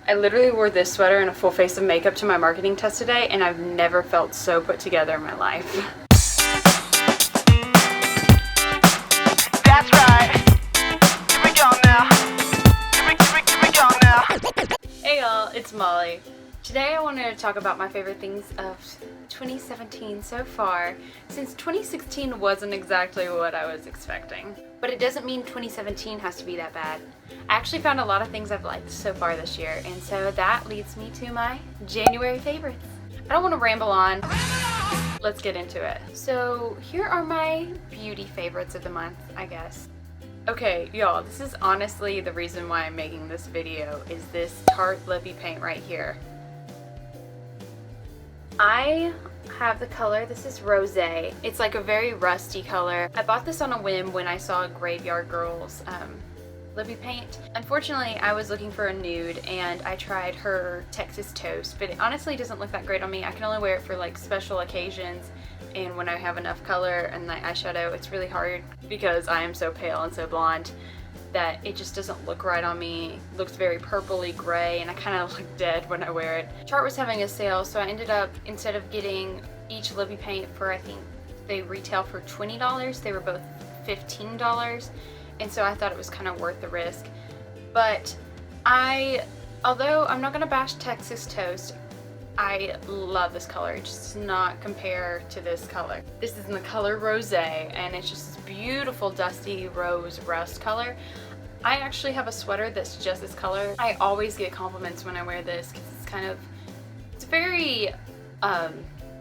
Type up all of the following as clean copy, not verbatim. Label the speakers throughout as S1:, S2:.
S1: I literally wore this sweater and a full face of makeup to my marketing test today, and I've never felt so put together in my life.
S2: That's right. Here we go now. Here we go now.
S1: Hey y'all, it's Molly. Today I wanted to talk about my favorite things of 2017 so far, since 2016 wasn't exactly what I was expecting. But it doesn't mean 2017 has to be that bad. I actually found a lot of things I've liked so far this year, and so that leads me to my January favorites. I don't want to ramble on. Let's get into it. So here are my beauty favorites of the month, I guess. Okay, y'all, this is honestly the reason why I'm making this video, is this Tarte lippy paint right here. I have the color, this is Rosé. It's like a very rusty color. I bought this on a whim when I saw Graveyard Girl's lippy paint. Unfortunately, I was looking for a nude and I tried her Texas Toast, but it honestly doesn't look that great on me. I can only wear it for like special occasions and when I have enough color and the eyeshadow. It's really hard because I am so pale and so blonde that it just doesn't look right on me. It looks very purpley gray and I kind of look dead when I wear it. Tarte was having a sale, so I ended up, instead of getting each lippy paint for, I think they retail for $20, they were both $15, and so I thought it was kind of worth the risk. But although I'm not gonna bash Texas Toast, I love this color. It just does not compare to this color. This is in the color Rosé, and it's just this beautiful dusty rose rust color. I actually have a sweater that's just this color. I always get compliments when I wear this because it's very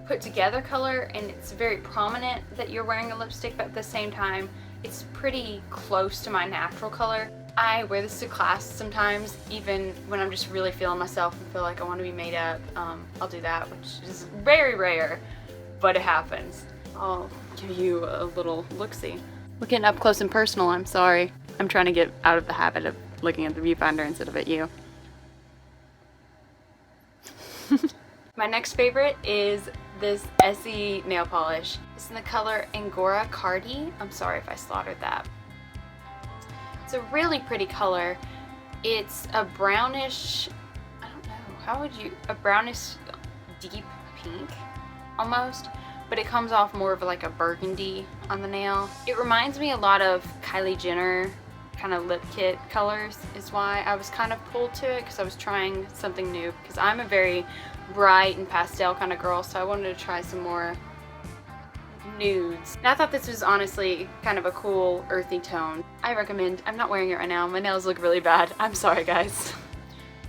S1: put together color, and it's very prominent that you're wearing a lipstick, but at the same time it's pretty close to my natural color. I wear this to class sometimes, even when I'm just really feeling myself and feel like I want to be made up. I'll do that, which is very rare, but it happens. I'll give you a little look-see. We're getting up close and personal, I'm sorry. I'm trying to get out of the habit of looking at the viewfinder instead of at you. My next favorite is this Essie nail polish. It's in the color Angora Cardi. I'm sorry if I slaughtered that. It's a really pretty color. It's a brownish, I don't know, a brownish deep pink almost, but it comes off more of like a burgundy on the nail. It reminds me a lot of Kylie Jenner kind of lip kit colors, is why I was kind of pulled to it, because I was trying something new, because I'm a very bright and pastel kind of girl, so I wanted to try some more nudes. And I thought this was honestly kind of a cool earthy tone. I recommend. I'm not wearing it right now. My nails look really bad. I'm sorry guys.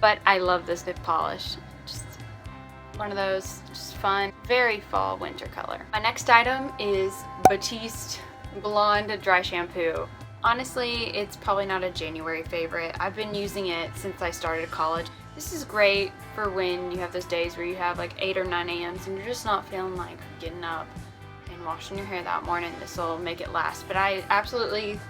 S1: But I love this lip polish. Just one of those, just fun, very fall winter color. My next item is Batiste Blonde Dry Shampoo. Honestly, it's probably not a January favorite. I've been using it since I started college. This is great for when you have those days where you have like 8 or 9 a.m.s and you're just not feeling like getting up and washing your hair that morning. This will make it last. But I absolutely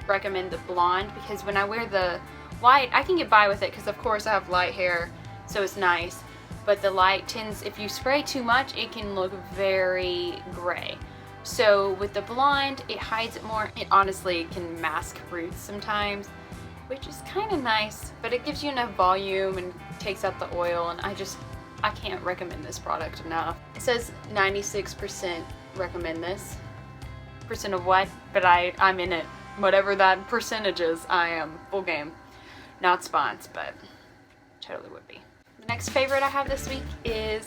S1: recommend the blonde, because when I wear the light, I can get by with it because of course I have light hair, so it's nice. But the light tends, if you spray too much, it can look very gray. So with the blonde, it hides it more. It honestly can mask roots sometimes, which is kind of nice, but it gives you enough volume and takes out the oil, and I can't recommend this product enough. It says 96% recommend this. Percent of what? But I'm in it. Whatever that percentage is, I am full game. Not spons, but totally would be. The next favorite I have this week is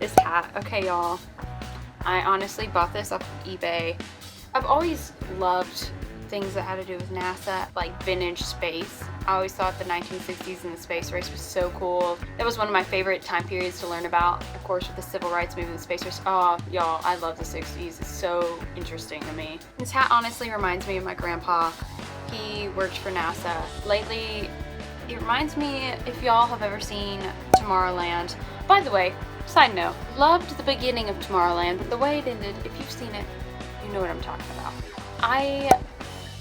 S1: this hat. Okay, y'all. I honestly bought this off of eBay. I've always loved things that had to do with NASA, like vintage space. I always thought the 1960s and the space race was so cool. That was one of my favorite time periods to learn about, of course, with the civil rights movement and the space race. Oh, y'all, I love the 60s. It's so interesting to me. This hat honestly reminds me of my grandpa. He worked for NASA. Lately, it reminds me, if y'all have ever seen Tomorrowland. By the way, side note, loved the beginning of Tomorrowland, but the way it ended, if you've seen it, you know what I'm talking about. I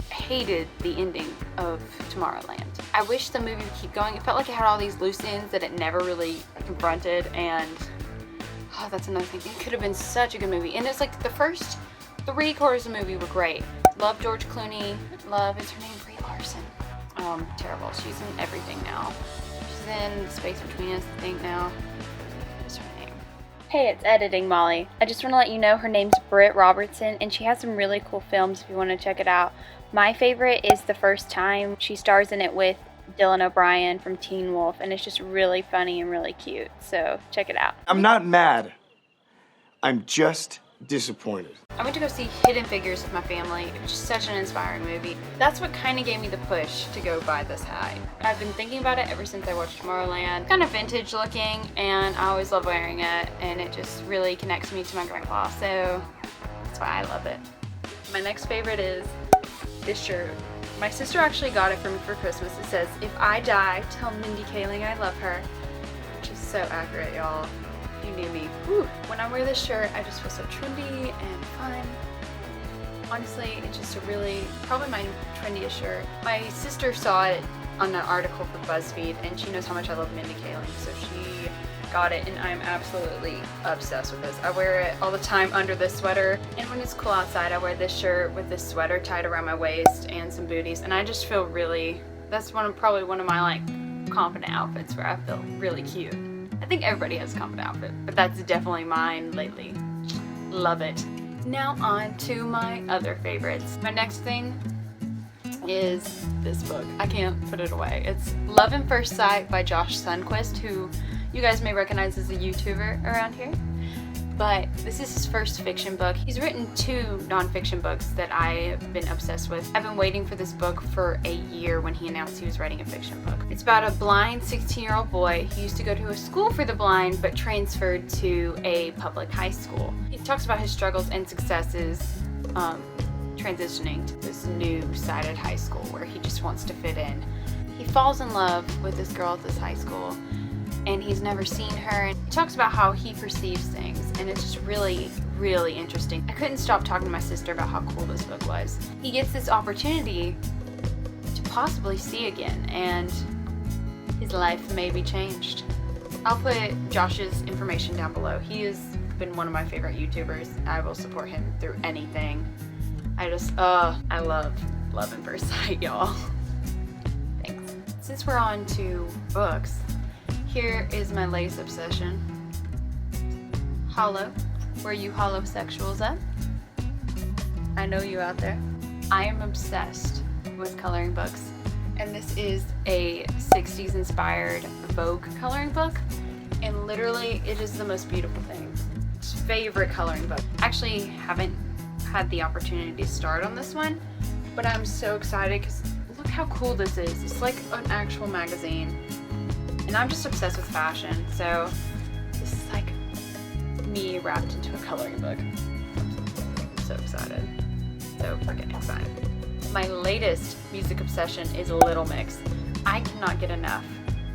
S1: hated the ending of Tomorrowland. I wish the movie would keep going. It felt like it had all these loose ends that it never really confronted, and oh, that's another thing. It could have been such a good movie. And it's like the first 3/4 of the movie were great. Love George Clooney. Love, is her name Brie Larson? Terrible. She's in everything now. She's in the space between us, I think now. What's her name? Hey, it's Editing Molly. I just want to let you know her name's Britt Robertson, and she has some really cool films if you want to check it out. My favorite is The First Time. She stars in it with Dylan O'Brien from Teen Wolf, and it's just really funny and really cute, so check it out.
S3: I'm not mad. I'm just disappointed.
S1: I went to go see Hidden Figures with my family. It was just such an inspiring movie. That's what kind of gave me the push to go buy this hat. I've been thinking about it ever since I watched Tomorrowland. Kind of vintage looking, and I always love wearing it, and it just really connects me to my grandpa, so that's why I love it. My next favorite is this shirt. My sister actually got it for me for Christmas. It says, "If I die, tell Mindy Kaling I love her," which is so accurate, y'all. If you knew me. Whew. When I wear this shirt, I just feel so trendy and fun. Honestly, it's just a really, probably my trendiest shirt. My sister saw it on an article for BuzzFeed, and she knows how much I love Mindy Kaling, so she got it, and I'm absolutely obsessed with this. I wear it all the time under this sweater, and when it's cool outside, I wear this shirt with this sweater tied around my waist and some booties, and I just feel really, that's probably one of my like confident outfits where I feel really cute. I think everybody has a confident outfit, but that's definitely mine lately. Love it. Now on to my other favorites. My next thing is this book. I can't put it away. It's Love at First Sight by Josh Sundquist, who you guys may recognize as a YouTuber around here. But this is his first fiction book. He's written 2 nonfiction books that I've been obsessed with. I've been waiting for this book for a year when he announced he was writing a fiction book. It's about a blind 16-year-old boy who used to go to a school for the blind but transferred to a public high school. He talks about his struggles and successes transitioning to this new sighted high school where he just wants to fit in. He falls in love with this girl at this high school, and he's never seen her. And he talks about how he perceives things, and it's just really, really interesting. I couldn't stop talking to my sister about how cool this book was. He gets this opportunity to possibly see again, and his life may be changed. I'll put Josh's information down below. He has been one of my favorite YouTubers. I will support him through anything. I love Love at First Sight, y'all. Thanks. Since we're on to books, here is my latest obsession. Hollow. Where you holosexuals at? I know you out there. I am obsessed with coloring books, and this is a 60s inspired Vogue coloring book, and literally it is the most beautiful thing. It's favorite coloring book. Actually haven't had the opportunity to start on this one, but I'm so excited because look how cool this is. It's like an actual magazine. And I'm just obsessed with fashion, so this is like me wrapped into a coloring book. I'm so excited. So freaking excited. My latest music obsession is Little Mix. I cannot get enough.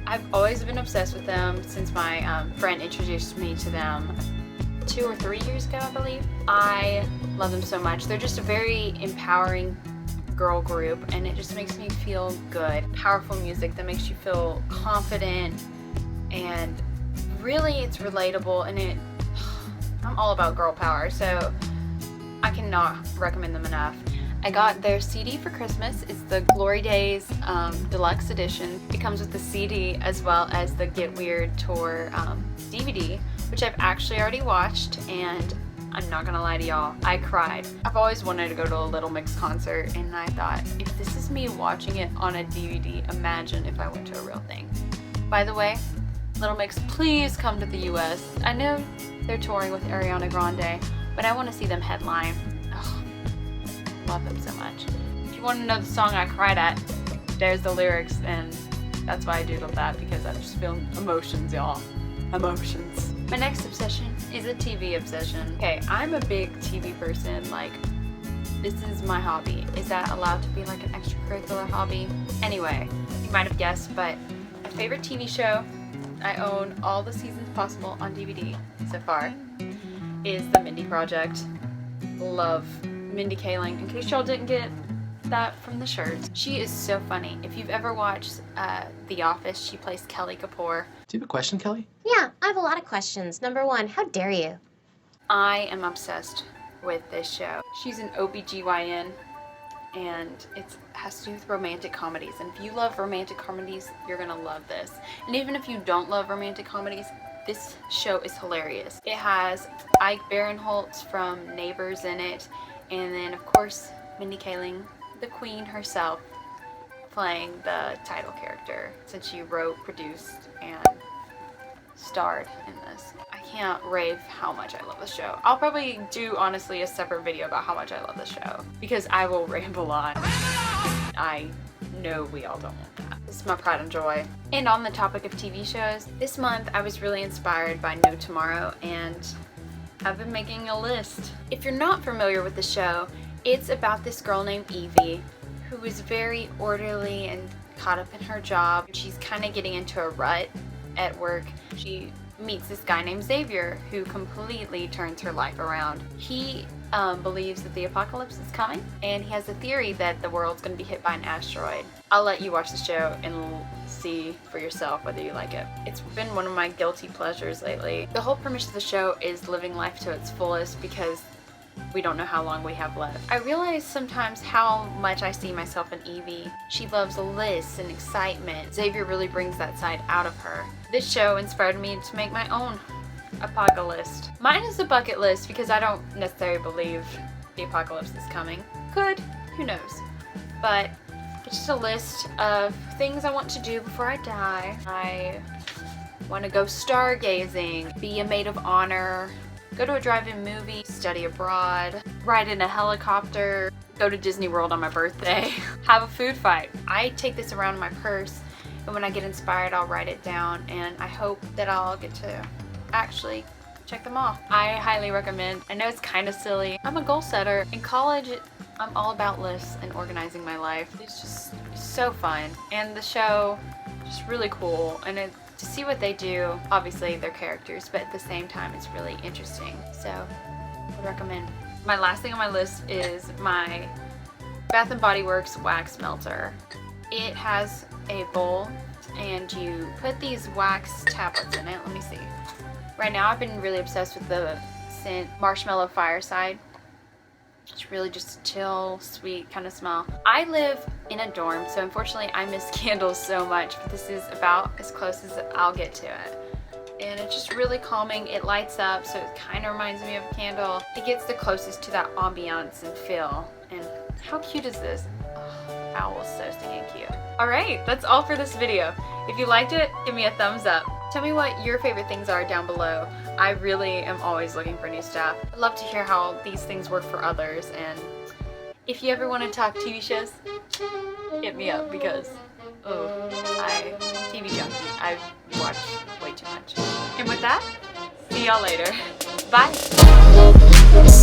S1: I've always been obsessed with them since my friend introduced me to them 2 or 3 years ago, I believe. I love them so much. They're just a very empowering girl group, and it just makes me feel good. Powerful music that makes you feel confident, and really it's relatable, and I'm all about girl power, so I cannot recommend them enough. I got their CD for Christmas. It's the Glory Days Deluxe Edition. It comes with the CD as well as the Get Weird Tour DVD, which I've actually already watched, and I'm not gonna lie to y'all, I cried. I've always wanted to go to a Little Mix concert, and I thought, if this is me watching it on a DVD, imagine if I went to a real thing. By the way, Little Mix, please come to the US. I know they're touring with Ariana Grande, but I want to see them headline. Oh, love them so much. If you want to know the song I cried at, there's the lyrics, and that's why I doodled that, because I just feel emotions, y'all. Emotions. My next obsession is a TV obsession. Okay, I'm a big TV person. Like, this is my hobby. Is that allowed to be like an extracurricular hobby? Anyway, you might have guessed, but my favorite TV show, I own all the seasons possible on DVD so far, is The Mindy Project. Love Mindy Kaling. In case y'all didn't get that from the shirt, she is so funny. If you've ever watched The Office, she plays Kelly Kapoor.
S4: Do you have a question, Kelly?
S5: Yeah, I have a lot of questions. Number 1, how dare you?
S1: I am obsessed with this show. She's an OBGYN, and it has to do with romantic comedies. And if you love romantic comedies, you're gonna love this. And even if you don't love romantic comedies, this show is hilarious. It has Ike Barinholtz from Neighbors in it, and then of course Mindy Kaling, the queen herself, playing the title character, since she wrote, produced, and starred in this. I can't rave how much I love this show. I'll probably do, honestly, a separate video about how much I love this show, because I will ramble on. I know we all don't want that. This is my pride and joy. And on the topic of TV shows, this month I was really inspired by No Tomorrow, and I've been making a list. If you're not familiar with the show, it's about this girl named Evie who is very orderly and caught up in her job. She's kind of getting into a rut at work. She meets this guy named Xavier who completely turns her life around. He believes that the apocalypse is coming, and he has a theory that the world's going to be hit by an asteroid. I'll let you watch the show and see for yourself whether you like it. It's been one of my guilty pleasures lately. The whole premise of the show is living life to its fullest, because we don't know how long we have left. I realize sometimes how much I see myself in Evie. She loves lists and excitement. Xavier really brings that side out of her. This show inspired me to make my own apocalypse. Mine is a bucket list because I don't necessarily believe the apocalypse is coming. Could, who knows? But it's just a list of things I want to do before I die. I want to go stargazing, be a maid of honor, go to a drive-in movie, study abroad, ride in a helicopter, go to Disney World on my birthday, have a food fight. I take this around in my purse, and when I get inspired, I'll write it down, and I hope that I'll get to actually check them off. I highly recommend. I know it's kind of silly. I'm a goal setter. In college, I'm all about lists and organizing my life. It's just so fun, and the show is just really cool, and to see what they do, obviously they're characters, but at the same time it's really interesting. So I would recommend. My last thing on my list is my Bath & Body Works wax melter. It has a bowl, and you put these wax tablets in it. Let me see. Right now I've been really obsessed with the scent Marshmallow Fireside. It's really just chill, sweet kind of smell. I live in a dorm, so unfortunately I miss candles so much, but this is about as close as I'll get to it. And it's just really calming. It lights up, so it kind of reminds me of a candle. It gets the closest to that ambiance and feel. And how cute is this? Oh, owl is so stinking cute. Alright, that's all for this video. If you liked it, give me a thumbs up. Tell me what your favorite things are down below. I really am always looking for new stuff. I'd love to hear how these things work for others, and if you ever want to talk TV shows, hit me up, because I'm TV junkie. I watch way too much. And with that, see y'all later. Bye!